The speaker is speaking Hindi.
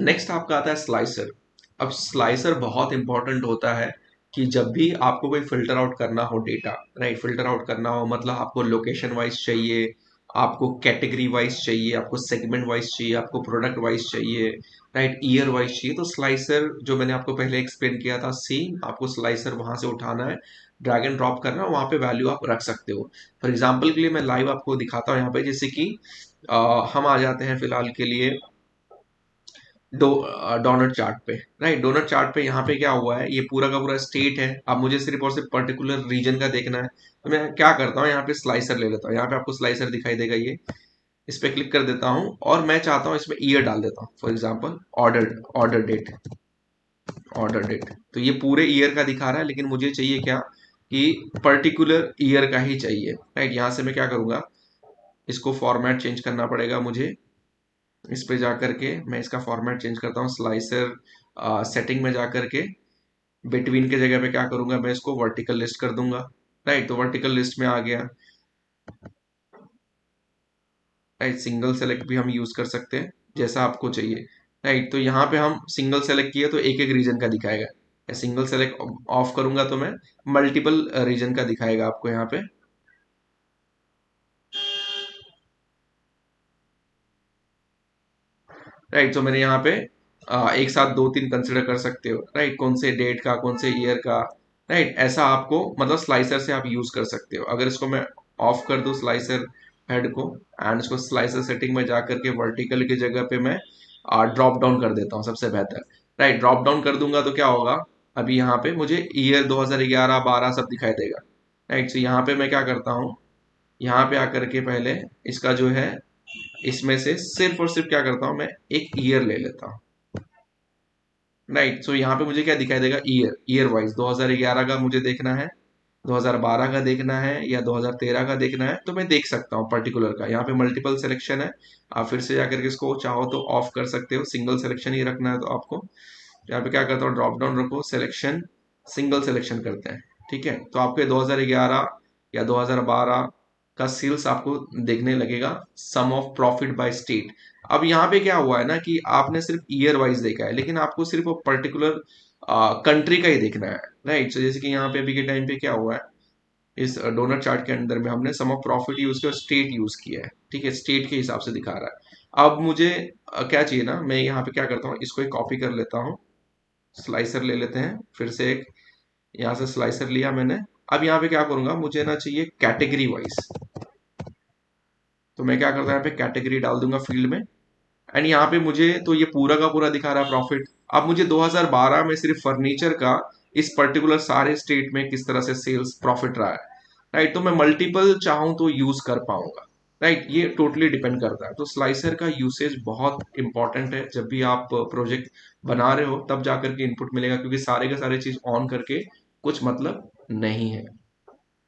नेक्स्ट आपका आता है स्लाइसर। अब स्लाइसर बहुत इंपॉर्टेंट होता है कि जब भी आपको कोई फिल्टर आउट करना हो डेटा, राइट, फिल्टर आउट करना हो मतलब आपको लोकेशन वाइज चाहिए, आपको कैटेगरी वाइज चाहिए, आपको सेगमेंट वाइज चाहिए, आपको प्रोडक्ट वाइज चाहिए, राइट, ईयर वाइज चाहिए, तो स्लाइसर जो मैंने आपको पहले एक्सप्लेन किया था सेम आपको स्लाइसर वहां से उठाना है, ड्रैग एंड ड्रॉप करना, वहां पे वैल्यू आप रख सकते हो। फॉर एग्जाम्पल के लिए मैं लाइव आपको दिखाता हूँ यहाँ पे, जैसे कि हम आ जाते हैं फिलहाल के लिए डो डोनट चार्ट पे, राइट। डोनट चार्ट पे यहाँ पे क्या हुआ है, ये पूरा का पूरा स्टेट है। अब मुझे सिर्फ और सिर्फ पर्टिकुलर रीजन का देखना है, तो मैं क्या करता हूँ, यहाँ पे स्लाइसर ले लेता हूँ। यहाँ पे आपको स्लाइसर दिखाई देगा, ये इस पे क्लिक कर देता हूँ और मैं चाहता हूँ इसमें ईयर डाल देता हूँ। For example order order date, order date, तो ये पूरे ईयर का दिखा रहा है, लेकिन मुझे चाहिए क्या कि पर्टिकुलर ईयर का ही चाहिए, राइट। यहाँ से मैं क्या करूंगा, इसको फॉर्मेट चेंज करना पड़ेगा मुझे। इस पे जा करके मैं इसका फॉर्मेट चेंज करता हूँ, स्लाइसर सेटिंग में जा करके बिटवीन के जगह पे क्या करूंगा, मैं इसको वर्टिकल लिस्ट कर दूंगा, राइट। तो वर्टिकल लिस्ट में आ गया, राइट। सिंगल सेलेक्ट भी हम यूज कर सकते हैं जैसा आपको चाहिए, राइट। तो यहाँ पे हम सिंगल सेलेक्ट किए तो एक एक रीजन का दिखाएगा, या सिंगल सेलेक्ट ऑफ करूंगा तो मैं मल्टीपल रीजन का दिखाएगा आपको यहाँ पे, राइट। तो मैंने यहाँ पे एक साथ दो तीन कंसिडर कर सकते हो, राइट, कौन से डेट का, कौन से ईयर का, राइट। ऐसा आपको मतलब स्लाइसर से आप यूज कर सकते हो। अगर इसको मैं ऑफ कर दूं स्लाइसर हेड को, एंड इसको स्लाइसर सेटिंग में जा करके वर्टिकल की जगह पे मैं ड्रॉप डाउन कर देता हूँ, सबसे बेहतर, राइट। ड्रॉप डाउन कर दूंगा तो क्या होगा, अभी यहाँ पे मुझे ईयर 2011 12 सब दिखाई देगा, राइट। तो यहाँ पे मैं क्या करता हूँ, यहाँ पे आकर के पहले इसका जो है, इसमें से सिर्फ और सिर्फ क्या करता हूं, मैं एक ईयर ले लेता हूं, राइट। सो यहाँ पे मुझे क्या दिखाई देगा, ईयर, ईयर वाइज 2011 का मुझे देखना है, 2012 का देखना है, या 2013 का देखना है, तो मैं देख सकता हूँ पर्टिकुलर का। यहाँ पे मल्टीपल सिलेक्शन है, आप फिर से जाकर के इसको चाहो तो ऑफ कर सकते हो, सिंगल सिलेक्शन ही रखना है तो आपको यहाँ पे क्या करता हूँ, ड्रॉप डाउन रखो, सिलेक्शन, सिंगल सिलेक्शन करते हैं, ठीक है। तो आपके 2011 या 2012 का सेल्स आपको देखने लगेगा, सम ऑफ प्रॉफिट बाय स्टेट। अब यहाँ पे क्या हुआ है ना कि आपने सिर्फ ईयर वाइज देखा है, लेकिन आपको सिर्फ वो पर्टिकुलर कंट्री का ही देखना है, राइट। सो जैसे कि यहाँ पे अभी के टाइम पे क्या हुआ है, इस डोनट चार्ट के अंदर में हमने सम ऑफ प्रॉफिट यूज किया, स्टेट यूज किया है, ठीक है, स्टेट के हिसाब से दिखा रहा है। अब मुझे क्या चाहिए ना, मैं यहाँ पे क्या करता हूँ, इसको एक कॉपी कर लेता हूँ, स्लाइसर ले लेते हैं फिर से एक, यहाँ से स्लाइसर लिया मैंने। अब यहाँ पे क्या करूंगा, मुझे ना चाहिए कैटेगरी वाइज, तो मैं क्या करता हूँ, यहाँ पे कैटेगरी डाल दूंगा फील्ड में, एंड यहाँ पे मुझे तो ये पूरा का पूरा दिखा रहा है प्रॉफिट। अब मुझे 2012 में सिर्फ फर्नीचर का इस पर्टिकुलर सारे स्टेट में किस तरह से सेल्स प्रॉफिट रहा है, राइट। तो मैं मल्टीपल चाहूं तो यूज कर पाऊंगा, राइट। ये टोटली डिपेंड करता है। तो स्लाइसर का यूसेज बहुत इंपॉर्टेंट है, जब भी आप प्रोजेक्ट बना रहे हो तब जाकर के इनपुट मिलेगा, क्योंकि सारे के सारे चीज ऑन करके कुछ मतलब नहीं है।